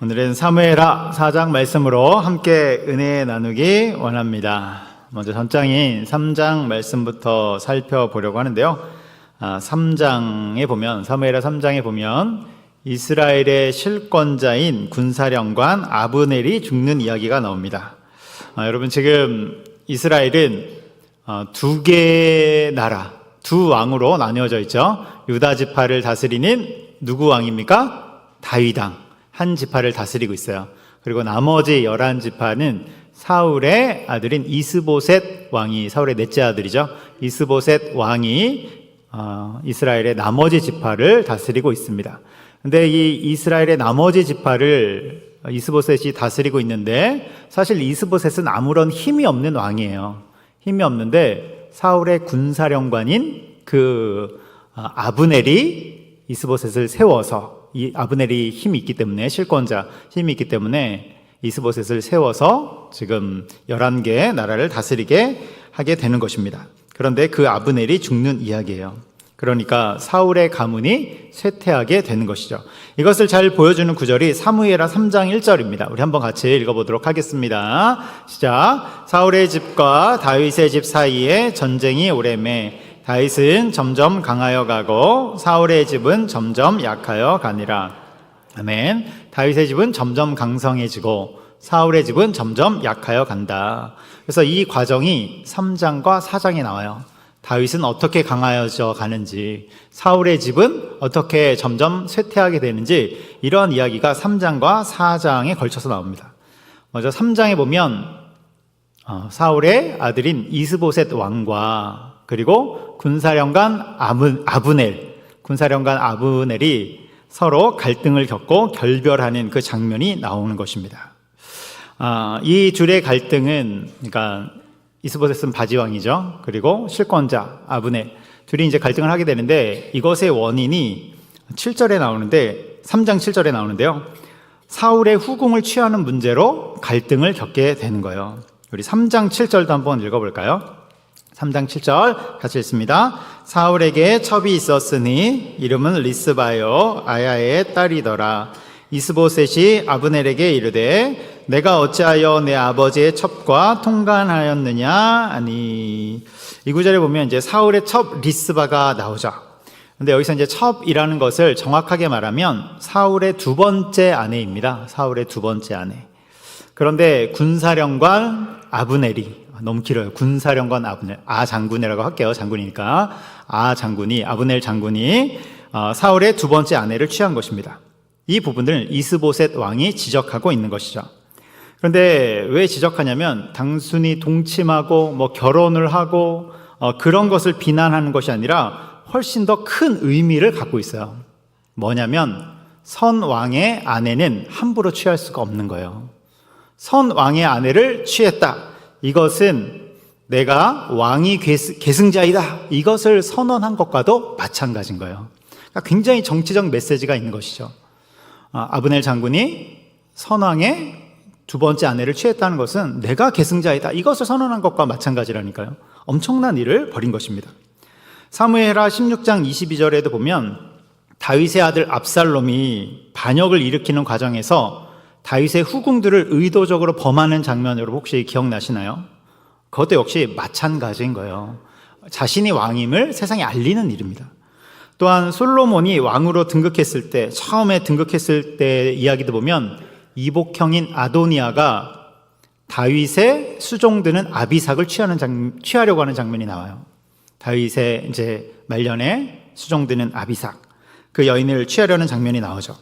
오늘은 사무엘하 4장 말씀으로 함께 은혜 나누기 원합니다. 먼저 전장인 3장 말씀부터 살펴보려고 하는데요. 3장에 보면, 사무엘하 3장에 보면 이스라엘의 실권자인 군사령관 아브넬이 죽는 이야기가 나옵니다. 여러분, 지금 이스라엘은 두 개의 나라, 두 왕으로 나뉘어져 있죠. 유다 지파를 다스리는 누구 왕입니까? 다윗 왕. 한 지파를 다스리고 있어요. 그리고 나머지 11지파는 사울의 아들인 이스보셋 왕이, 사울의 넷째 아들이죠. 이스보셋 왕이 이스라엘의 나머지 지파를 다스리고 있습니다. 근데 이 이스라엘의 나머지 지파를 이스보셋이 다스리고 있는데, 사실 이스보셋은 아무런 힘이 없는 왕이에요. 힘이 없는데 사울의 군사령관인 그 아브넬이 이스보셋을 세워서, 이 아브넬이 힘이 있기 때문에, 실권자 힘이 있기 때문에 이스보셋을 세워서 지금 11개의 나라를 다스리게 하게 되는 것입니다. 그런데 그 아브넬이 죽는 이야기예요. 그러니까 사울의 가문이 쇠퇴하게 되는 것이죠. 이것을 잘 보여주는 구절이 사무엘하 3장 1절입니다. 우리 한번 같이 읽어보도록 하겠습니다. 시작. 사울의 집과 다윗의 집 사이에 전쟁이 오래매 다윗은 점점 강하여 가고 사울의 집은 점점 약하여 가니라. 아멘. 다윗의 집은 점점 강성해지고 사울의 집은 점점 약하여 간다. 그래서 이 과정이 3장과 4장에 나와요. 다윗은 어떻게 강하여져 가는지, 사울의 집은 어떻게 점점 쇠퇴하게 되는지, 이런 이야기가 3장과 4장에 걸쳐서 나옵니다. 먼저 3장에 보면 사울의 아들인 이스보셋 왕과 그리고 군사령관 아브넬이 서로 갈등을 겪고 결별하는 그 장면이 나오는 것입니다. 이 둘의 갈등은, 그러니까 이스보셋은 바지왕이죠. 그리고 실권자 아브넬, 둘이 이제 갈등을 하게 되는데, 이것의 원인이 7절에 나오는데, 3장 7절에 나오는데요. 사울의 후궁을 취하는 문제로 갈등을 겪게 되는 거예요. 우리 3장 7절도 한번 읽어볼까요? 3장 7절 같이 읽습니다. 사울에게 첩이 있었으니 이름은 리스바요 아야의 딸이더라. 이스보셋이 아브넬에게 이르되 내가 어찌하여 내 아버지의 첩과 통간하였느냐 아니. 이 구절에 보면 이제 사울의 첩 리스바가 나오죠. 근데 여기서 이제 첩이라는 것을 정확하게 말하면 사울의 두 번째 아내입니다. 사울의 두 번째 아내. 그런데 군사령관 아브넬이, 너무 길어요. 군사령관 아브넬, 장군이라고 할게요. 장군이니까. 아브넬 장군이 사울의 두 번째 아내를 취한 것입니다. 이 부분을 이스보셋 왕이 지적하고 있는 것이죠. 그런데 왜 지적하냐면, 단순히 동침하고 결혼을 하고 그런 것을 비난하는 것이 아니라 훨씬 더 큰 의미를 갖고 있어요. 뭐냐면, 선 왕의 아내는 함부로 취할 수가 없는 거예요. 선 왕의 아내를 취했다. 이것은 내가 왕이 계승자이다. 이것을 선언한 것과도 마찬가지인 거예요. 그러니까 굉장히 정치적 메시지가 있는 것이죠. 아브넬 장군이 선왕의 두 번째 아내를 취했다는 것은 내가 계승자이다. 이것을 선언한 것과 마찬가지라니까요. 엄청난 일을 벌인 것입니다. 사무엘하 16장 22절에도 보면 다윗의 아들 압살롬이 반역을 일으키는 과정에서 다윗의 후궁들을 의도적으로 범하는 장면, 여러분 혹시 기억나시나요? 그것도 역시 마찬가지인 거예요. 자신이 왕임을 세상에 알리는 일입니다. 또한 솔로몬이 왕으로 등극했을 때, 처음에 등극했을 때 이야기도 보면 이복형인 아도니아가 다윗의 수종드는 아비삭을 취하려고 하는 장면이 나와요. 다윗의 이제 말년에 수종드는 아비삭, 그 여인을 취하려는 장면이 나오죠.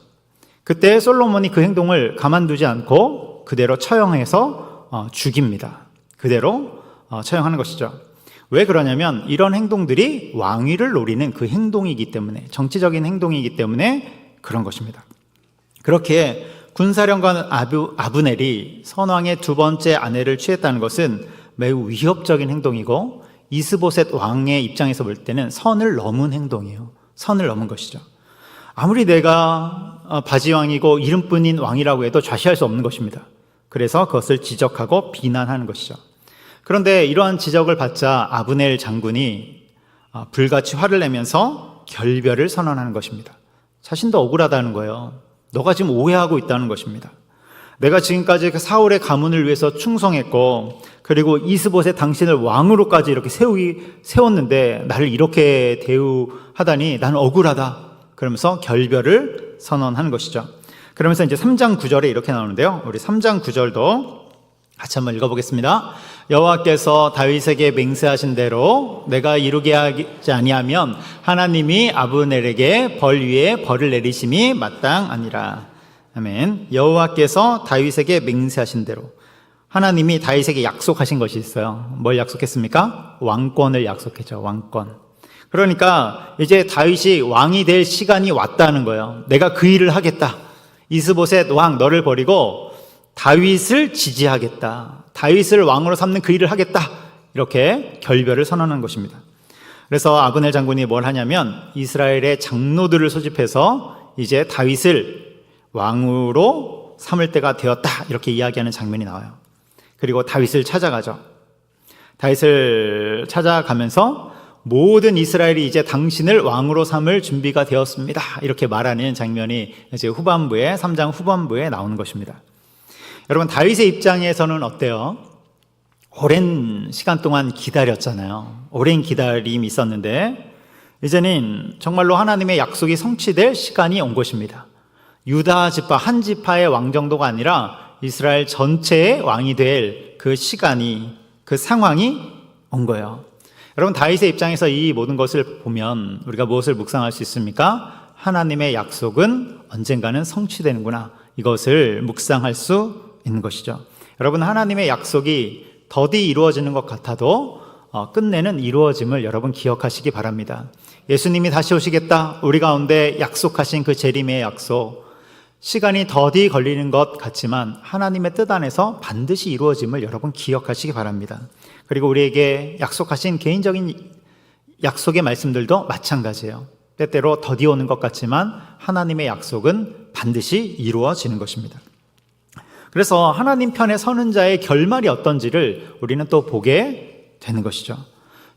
그때 솔로몬이 그 행동을 가만두지 않고 그대로 처형해서 죽입니다. 그대로 처형하는 것이죠. 왜 그러냐면, 이런 행동들이 왕위를 노리는 그 행동이기 때문에, 정치적인 행동이기 때문에 그런 것입니다. 그렇게 군사령관 아브넬이 선왕의 두 번째 아내를 취했다는 것은 매우 위협적인 행동이고, 이스보셋 왕의 입장에서 볼 때는 선을 넘은 행동이에요. 선을 넘은 것이죠. 아무리 내가 바지왕이고 이름뿐인 왕이라고 해도 좌시할 수 없는 것입니다. 그래서 그것을 지적하고 비난하는 것이죠. 그런데 이러한 지적을 받자 아브넬 장군이 불같이 화를 내면서 결별을 선언하는 것입니다. 자신도 억울하다는 거예요. 너가 지금 오해하고 있다는 것입니다. 내가 지금까지 그 사울의 가문을 위해서 충성했고, 그리고 이스보셋 당신을 왕으로까지 이렇게 세웠는데 나를 이렇게 대우하다니 나는 억울하다. 그러면서 결별을 선언한 것이죠. 그러면서 이제 3장 9절에 이렇게 나오는데요. 우리 3장 9절도 같이 한번 읽어보겠습니다. 여호와께서 다윗에게 맹세하신 대로 내가 이루게 하지 아니하면 하나님이 아브넬에게 벌 위에 벌을 내리심이 마땅하니라. 아멘. 여호와께서 다윗에게 맹세하신 대로, 하나님이 다윗에게 약속하신 것이 있어요. 뭘 약속했습니까? 왕권을 약속했죠. 왕권. 그러니까 이제 다윗이 왕이 될 시간이 왔다는 거예요. 내가 그 일을 하겠다. 이스보셋 왕 너를 버리고 다윗을 지지하겠다. 다윗을 왕으로 삼는 그 일을 하겠다. 이렇게 결별을 선언한 것입니다. 그래서 아브넬 장군이 뭘 하냐면 이스라엘의 장로들을 소집해서 이제 다윗을 왕으로 삼을 때가 되었다. 이렇게 이야기하는 장면이 나와요. 그리고 다윗을 찾아가죠. 다윗을 찾아가면서 모든 이스라엘이 이제 당신을 왕으로 삼을 준비가 되었습니다. 이렇게 말하는 장면이 이제 후반부에 3장 후반부에 나오는 것입니다. 여러분, 다윗의 입장에서는 어때요? 오랜 시간 동안 기다렸잖아요. 오랜 기다림이 있었는데 이제는 정말로 하나님의 약속이 성취될 시간이 온 것입니다. 유다 지파 한 지파의 왕 정도가 아니라 이스라엘 전체의 왕이 될 그 시간이, 그 상황이 온 거예요. 여러분, 다윗의 입장에서 이 모든 것을 보면 우리가 무엇을 묵상할 수 있습니까? 하나님의 약속은 언젠가는 성취되는구나. 이것을 묵상할 수 있는 것이죠. 여러분, 하나님의 약속이 더디 이루어지는 것 같아도 끝내는 이루어짐을 여러분 기억하시기 바랍니다. 예수님이 다시 오시겠다. 우리 가운데 약속하신 그 재림의 약속, 시간이 더디 걸리는 것 같지만 하나님의 뜻 안에서 반드시 이루어짐을 여러분 기억하시기 바랍니다. 그리고 우리에게 약속하신 개인적인 약속의 말씀들도 마찬가지예요. 때때로 더디 오는 것 같지만 하나님의 약속은 반드시 이루어지는 것입니다. 그래서 하나님 편에 서는 자의 결말이 어떤지를 우리는 또 보게 되는 것이죠.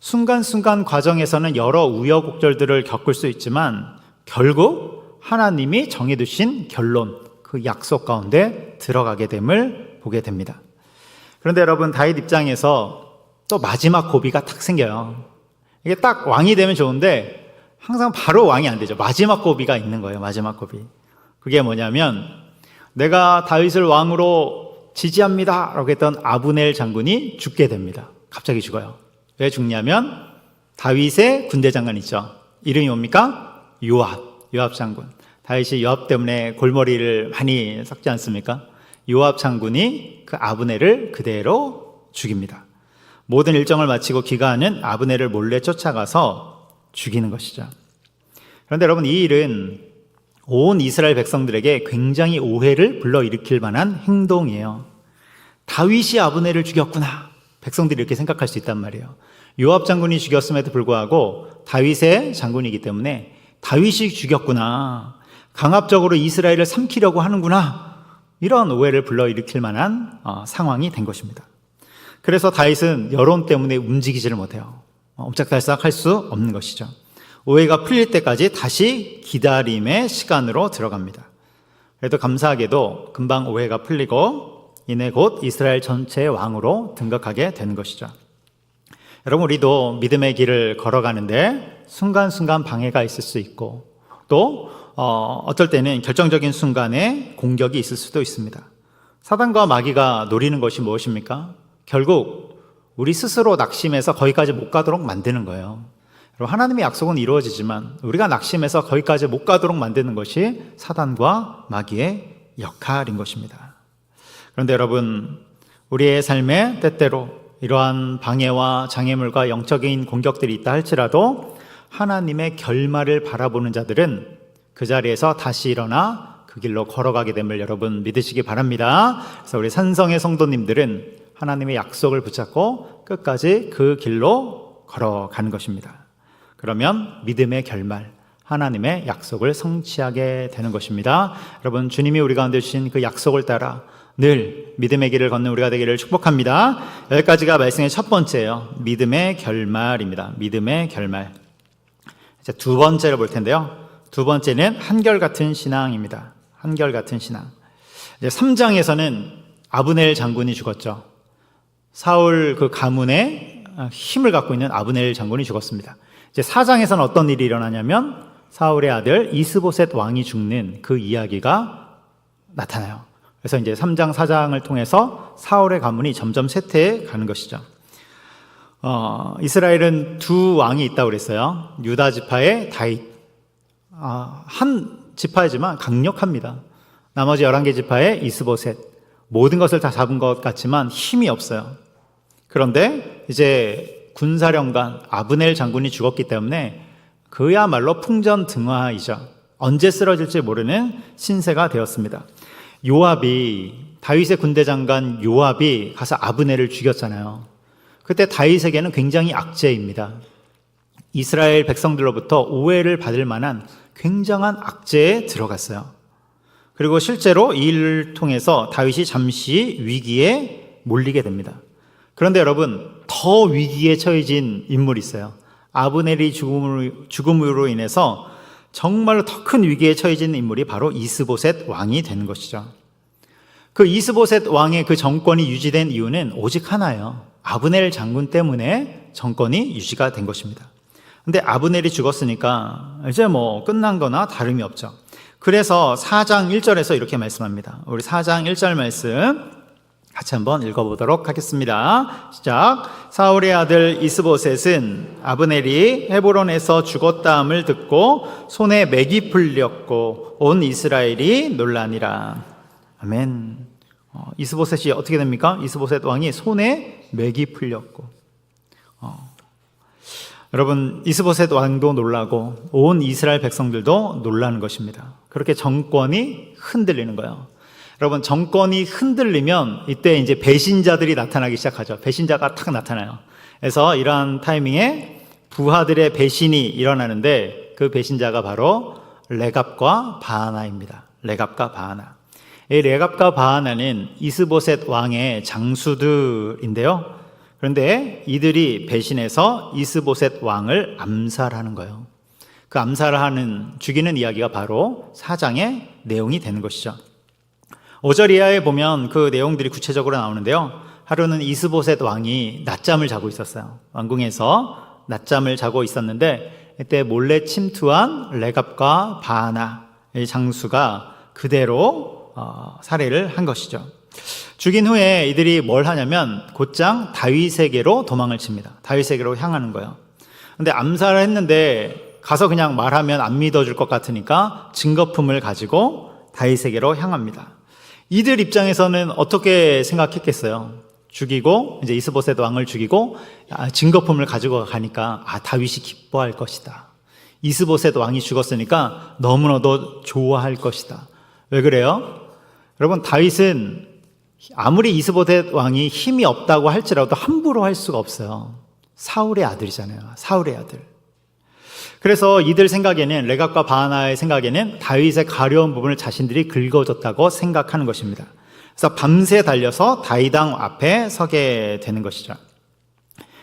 순간순간 과정에서는 여러 우여곡절들을 겪을 수 있지만 결국 하나님이 정해두신 결론, 그 약속 가운데 들어가게 됨을 보게 됩니다. 그런데 여러분, 다윗 입장에서 또 마지막 고비가 딱 생겨요. 이게 딱 왕이 되면 좋은데 항상 바로 왕이 안 되죠. 마지막 고비가 있는 거예요. 마지막 고비. 그게 뭐냐면 내가 다윗을 왕으로 지지합니다 라고 했던 아브넬 장군이 죽게 됩니다. 갑자기 죽어요. 왜 죽냐면 다윗의 군대 장관 있죠. 이름이 뭡니까? 요압 장군. 다윗이 요압 때문에 골머리를 많이 썩지 않습니까? 요압 장군이 그 아브넬을 그대로 죽입니다. 모든 일정을 마치고 귀가하는 아브넬을 몰래 쫓아가서 죽이는 것이죠. 그런데 여러분, 이 일은 온 이스라엘 백성들에게 굉장히 오해를 불러일으킬 만한 행동이에요. 다윗이 아브넬을 죽였구나. 백성들이 이렇게 생각할 수 있단 말이에요. 요압 장군이 죽였음에도 불구하고 다윗의 장군이기 때문에 다윗이 죽였구나. 강압적으로 이스라엘을 삼키려고 하는구나. 이런 오해를 불러일으킬 만한 상황이 된 것입니다. 그래서 다윗은 여론 때문에 움직이지를 못해요. 옴짝달싹 할 수 없는 것이죠. 오해가 풀릴 때까지 다시 기다림의 시간으로 들어갑니다. 그래도 감사하게도 금방 오해가 풀리고 이내 곧 이스라엘 전체의 왕으로 등극하게 되는 것이죠. 여러분, 우리도 믿음의 길을 걸어가는데 순간순간 방해가 있을 수 있고 또 어떨 때는 결정적인 순간에 공격이 있을 수도 있습니다. 사단과 마귀가 노리는 것이 무엇입니까? 결국 우리 스스로 낙심해서 거기까지 못 가도록 만드는 거예요. 하나님의 약속은 이루어지지만 우리가 낙심해서 거기까지 못 가도록 만드는 것이 사단과 마귀의 역할인 것입니다. 그런데 여러분, 우리의 삶에 때때로 이러한 방해와 장애물과 영적인 공격들이 있다 할지라도 하나님의 결말을 바라보는 자들은 그 자리에서 다시 일어나 그 길로 걸어가게 됨을 여러분 믿으시기 바랍니다. 그래서 우리 산성의 성도님들은 하나님의 약속을 붙잡고 끝까지 그 길로 걸어가는 것입니다. 그러면 믿음의 결말, 하나님의 약속을 성취하게 되는 것입니다. 여러분, 주님이 우리 가운데 주신 그 약속을 따라 늘 믿음의 길을 걷는 우리가 되기를 축복합니다. 여기까지가 말씀의 첫 번째예요. 믿음의 결말입니다. 믿음의 결말. 이제 두 번째로 볼 텐데요. 두 번째는 한결같은 신앙입니다. 한결같은 신앙. 이제 3장에서는 아브넬 장군이 죽었죠. 사울 그 가문의 힘을 갖고 있는 아브넬 장군이 죽었습니다. 이제 4장에서는 어떤 일이 일어나냐면 사울의 아들 이스보셋 왕이 죽는 그 이야기가 나타나요. 그래서 이제 3장, 4장을 통해서 사울의 가문이 점점 쇠퇴해 가는 것이죠. 이스라엘은 두 왕이 있다고 그랬어요. 유다 지파의 다윗. 한 지파이지만 강력합니다. 나머지 11개 지파의 이스보셋. 모든 것을 다 잡은 것 같지만 힘이 없어요. 그런데 이제 군사령관 아브넬 장군이 죽었기 때문에 그야말로 풍전등화이죠. 언제 쓰러질지 모르는 신세가 되었습니다. 요압이, 다윗의 군대 장관 요압이 가서 아브넬을 죽였잖아요. 그때 다윗에게는 굉장히 악재입니다. 이스라엘 백성들로부터 오해를 받을 만한 굉장한 악재에 들어갔어요. 그리고 실제로 이 일을 통해서 다윗이 잠시 위기에 몰리게 됩니다. 그런데 여러분, 더 위기에 처해진 인물이 있어요. 아브넬이 죽음으로 인해서 정말로 더 큰 위기에 처해진 인물이 바로 이스보셋 왕이 되는 것이죠. 그 이스보셋 왕의 그 정권이 유지된 이유는 오직 하나예요. 아브넬 장군 때문에 정권이 유지가 된 것입니다. 근데 아브넬이 죽었으니까 이제 뭐 끝난 거나 다름이 없죠. 그래서 4장 1절에서 이렇게 말씀합니다. 우리 4장 1절 말씀 같이 한번 읽어보도록 하겠습니다. 시작. 사울의 아들 이스보셋은 아브넬이 헤브론에서 죽었다함을 듣고 손에 맥이 풀렸고 온 이스라엘이 놀라니라. 아멘. 이스보셋이 어떻게 됩니까? 이스보셋 왕이 손에 맥이 풀렸고. 여러분, 이스보셋 왕도 놀라고 온 이스라엘 백성들도 놀라는 것입니다. 그렇게 정권이 흔들리는 거예요. 여러분, 정권이 흔들리면 이때 이제 배신자들이 나타나기 시작하죠. 배신자가 탁 나타나요. 그래서 이러한 타이밍에 부하들의 배신이 일어나는데 그 배신자가 바로 레갑과 바하나입니다. 레갑과 바하나. 이 레갑과 바하나는 이스보셋 왕의 장수들인데요. 그런데 이들이 배신해서 이스보셋 왕을 암살하는 거예요. 그 암살하는, 죽이는 이야기가 바로 4장의 내용이 되는 것이죠. 5절 이하에 보면 그 내용들이 구체적으로 나오는데요. 하루는 이스보셋 왕이 낮잠을 자고 있었어요. 왕궁에서 낮잠을 자고 있었는데 이때 몰래 침투한 레갑과 바하나의 장수가 그대로 살해를 한 것이죠. 죽인 후에 이들이 뭘 하냐면 곧장 다윗에게로 도망을 칩니다. 다윗에게로 향하는 거예요. 근데 암살을 했는데 가서 그냥 말하면 안 믿어줄 것 같으니까 증거품을 가지고 다윗에게로 향합니다. 이들 입장에서는 어떻게 생각했겠어요? 죽이고 이제 이스보셋 왕을 죽이고 증거품을 가지고 가니까 다윗이 기뻐할 것이다. 이스보셋 왕이 죽었으니까 너무나도 좋아할 것이다. 왜 그래요? 여러분, 다윗은 아무리 이스보셋 왕이 힘이 없다고 할지라도 함부로 할 수가 없어요. 사울의 아들이잖아요. 사울의 아들. 그래서 이들 생각에는, 레갑과 바하나의 생각에는 다윗의 가려운 부분을 자신들이 긁어줬다고 생각하는 것입니다. 그래서 밤새 달려서 다윗왕 앞에 서게 되는 것이죠.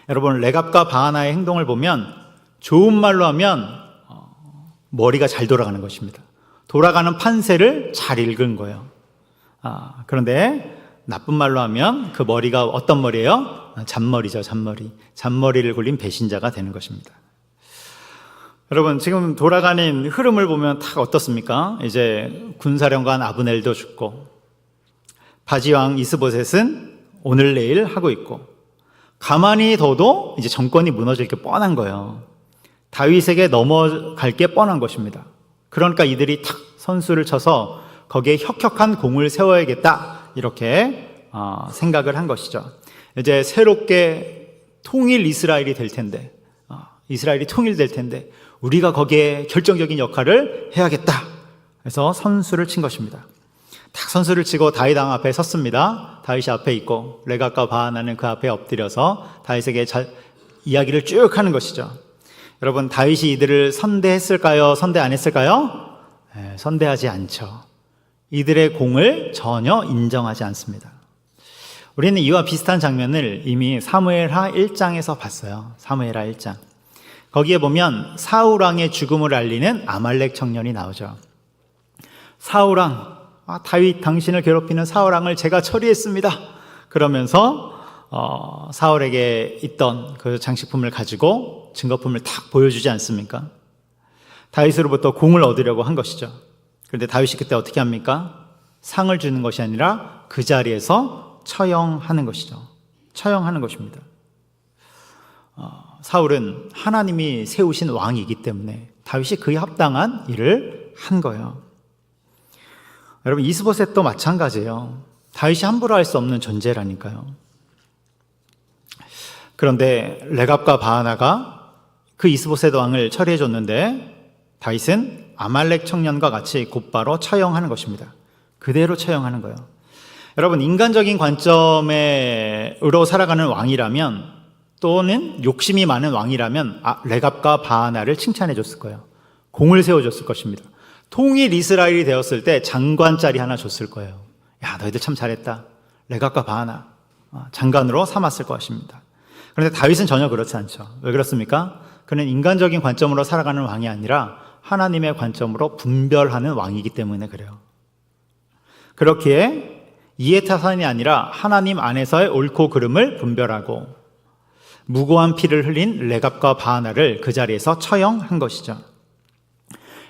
여러분, 레갑과 바하나의 행동을 보면 좋은 말로 하면 머리가 잘 돌아가는 것입니다. 돌아가는 판세를 잘 읽은 거예요. 그런데 나쁜 말로 하면 그 머리가 어떤 머리예요? 잔머리죠, 잔머리. 잔머리를 굴린 배신자가 되는 것입니다. 여러분, 지금 돌아가는 흐름을 보면 다 어떻습니까? 이제 군사령관 아브넬도 죽고, 바지왕 이스보셋은 오늘 내일 하고 있고, 가만히 둬도 이제 정권이 무너질 게 뻔한 거예요. 다윗에게 넘어갈 게 뻔한 것입니다. 그러니까 이들이 탁 선수를 쳐서 거기에 혁혁한 공을 세워야겠다, 이렇게 생각을 한 것이죠. 이제 새롭게 통일 이스라엘이 될 텐데, 이스라엘이 통일될 텐데 우리가 거기에 결정적인 역할을 해야겠다. 그래서 선수를 친 것입니다. 딱 선수를 치고 다윗왕 앞에 섰습니다. 다윗이 앞에 있고 레갑과 바하나는 그 앞에 엎드려서 다윗에게 이야기를 쭉 하는 것이죠. 여러분, 다윗이 이들을 선대했을까요? 선대 안 했을까요? 선대하지 않죠. 이들의 공을 전혀 인정하지 않습니다. 우리는 이와 비슷한 장면을 이미 사무엘하 1장에서 봤어요. 사무엘하 1장. 거기에 보면 사울 왕의 죽음을 알리는 아말렉 청년이 나오죠. 사울왕, 다윗 당신을 괴롭히는 사울왕을 제가 처리했습니다. 그러면서 사울에게 있던 그 장식품을 가지고 증거품을 탁 보여주지 않습니까? 다윗으로부터 공을 얻으려고 한 것이죠. 그런데 다윗이 그때 어떻게 합니까? 상을 주는 것이 아니라 그 자리에서 처형하는 것이죠. 처형하는 것입니다. 사울은 하나님이 세우신 왕이기 때문에 다윗이 그에 합당한 일을 한 거예요. 여러분, 이스보셋도 마찬가지예요. 다윗이 함부로 할 수 없는 존재라니까요. 그런데 레갑과 바하나가 그 이스보셋 왕을 처리해 줬는데 다윗은 아말렉 청년과 같이 곧바로 처형하는 것입니다. 그대로 처형하는 거예요. 여러분, 인간적인 관점으로 살아가는 왕이라면, 또는 욕심이 많은 왕이라면 레갑과 바하나를 칭찬해 줬을 거예요. 공을 세워줬을 것입니다. 통일 이스라엘이 되었을 때 장관 자리 하나 줬을 거예요. 야, 너희들 참 잘했다. 레갑과 바하나 장관으로 삼았을 것입니다. 그런데 다윗은 전혀 그렇지 않죠. 왜 그렇습니까? 그는 인간적인 관점으로 살아가는 왕이 아니라 하나님의 관점으로 분별하는 왕이기 때문에 그래요. 그렇기에 이해타산이 아니라 하나님 안에서의 옳고 그름을 분별하고 무고한 피를 흘린 레갑과 바하나를 그 자리에서 처형한 것이죠.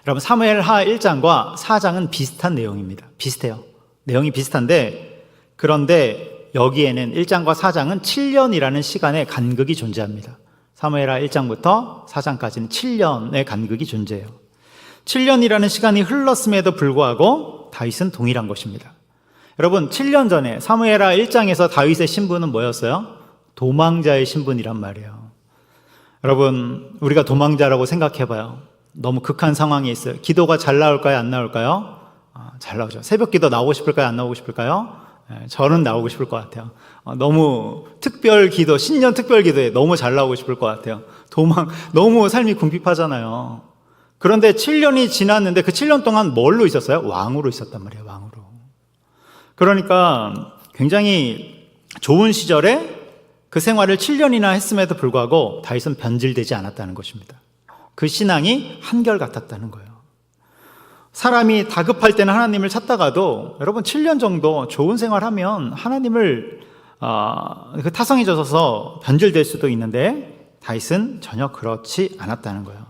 여러분, 사무엘하 1장과 4장은 비슷한 내용입니다. 비슷해요. 내용이 비슷한데, 그런데 여기에는 1장과 4장은 7년이라는 시간의 간극이 존재합니다. 사무엘하 1장부터 4장까지는 7년의 간극이 존재해요. 7년이라는 시간이 흘렀음에도 불구하고 다윗은 동일한 것입니다. 여러분, 7년 전에 사무엘하 1장에서 다윗의 신분은 뭐였어요? 도망자의 신분이란 말이에요. 여러분, 우리가 도망자라고 생각해봐요. 너무 극한 상황에 있어요. 기도가 잘 나올까요? 안 나올까요? 잘 나오죠. 새벽 기도 나오고 싶을까요? 안 나오고 싶을까요? 저는 나오고 싶을 것 같아요. 너무 특별 기도, 신년 특별 기도에 너무 잘 나오고 싶을 것 같아요. 너무 삶이 궁핍하잖아요. 그런데 7년이 지났는데 그 7년 동안 뭘로 있었어요? 왕으로 있었단 말이에요. 왕으로. 그러니까 굉장히 좋은 시절에 그 생활을 7년이나 했음에도 불구하고 다윗은 변질되지 않았다는 것입니다. 그 신앙이 한결같았다는 거예요. 사람이 다급할 때는 하나님을 찾다가도 여러분 7년 정도 좋은 생활하면 하나님을 타성해져서 변질될 수도 있는데 다윗은 전혀 그렇지 않았다는 거예요.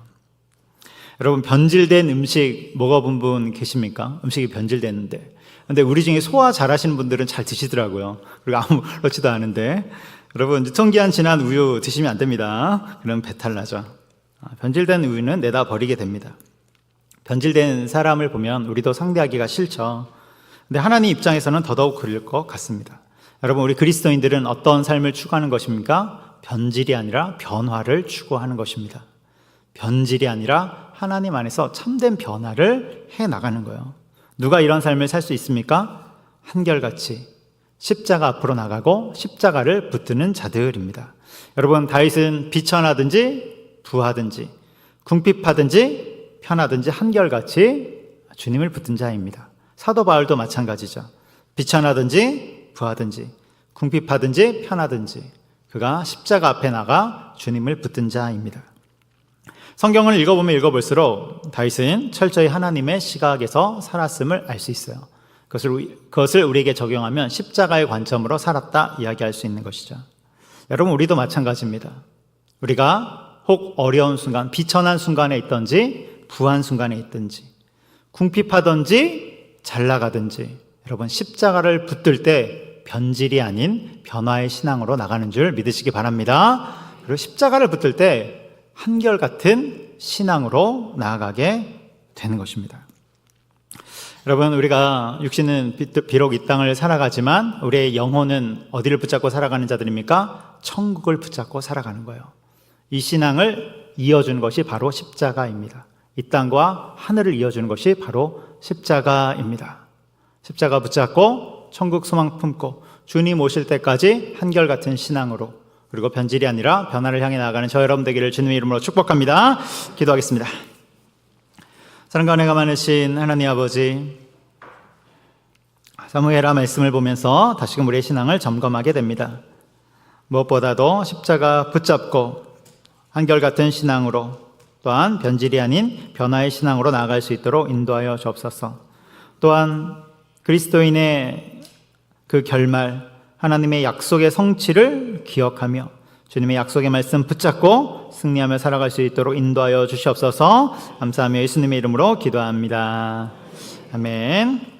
여러분, 변질된 음식 먹어본 분 계십니까? 음식이 변질됐는데. 근데 우리 중에 소화 잘하시는 분들은 잘 드시더라고요. 그리고 아무렇지도 않은데. 여러분, 유통기한 지난 우유 드시면 안 됩니다. 그럼 배탈 나죠. 변질된 우유는 내다 버리게 됩니다. 변질된 사람을 보면 우리도 상대하기가 싫죠. 근데 하나님 입장에서는 더더욱 그럴 것 같습니다. 여러분, 우리 그리스도인들은 어떤 삶을 추구하는 것입니까? 변질이 아니라 변화를 추구하는 것입니다. 변질이 아니라 하나님 안에서 참된 변화를 해나가는 거예요. 누가 이런 삶을 살 수 있습니까? 한결같이 십자가 앞으로 나가고 십자가를 붙드는 자들입니다. 여러분, 다윗은 비천하든지 부하든지 궁핍하든지 편하든지 한결같이 주님을 붙든 자입니다. 사도 바울도 마찬가지죠. 비천하든지 부하든지 궁핍하든지 편하든지 그가 십자가 앞에 나가 주님을 붙든 자입니다. 성경을 읽어보면 읽어볼수록 다윗은 철저히 하나님의 시각에서 살았음을 알 수 있어요. 그것을 우리에게 적용하면 십자가의 관점으로 살았다 이야기할 수 있는 것이죠. 여러분, 우리도 마찬가지입니다. 우리가 혹 어려운 순간, 비천한 순간에 있든지 부한 순간에 있든지 궁핍하든지 잘 나가든지 여러분, 십자가를 붙들 때 변질이 아닌 변화의 신앙으로 나가는 줄 믿으시기 바랍니다. 그리고 십자가를 붙들 때 한결같은 신앙으로 나아가게 되는 것입니다. 여러분, 우리가 육신은 비록 이 땅을 살아가지만 우리의 영혼은 어디를 붙잡고 살아가는 자들입니까? 천국을 붙잡고 살아가는 거예요. 이 신앙을 이어주는 것이 바로 십자가입니다. 이 땅과 하늘을 이어주는 것이 바로 십자가입니다. 십자가 붙잡고 천국 소망 품고 주님 오실 때까지 한결같은 신앙으로, 그리고 변질이 아니라 변화를 향해 나아가는 저 여러분 되기를 주님의 이름으로 축복합니다. 기도하겠습니다. 사랑과 은혜가 많으신 하나님 아버지, 사무엘하 말씀을 보면서 다시금 우리의 신앙을 점검하게 됩니다. 무엇보다도 십자가 붙잡고 한결같은 신앙으로, 또한 변질이 아닌 변화의 신앙으로 나아갈 수 있도록 인도하여 주옵소서. 또한 그리스도인의 그 결말, 하나님의 약속의 성취를 기억하며 주님의 약속의 말씀 붙잡고 승리하며 살아갈 수 있도록 인도하여 주시옵소서. 감사하며 예수님의 이름으로 기도합니다. 아멘.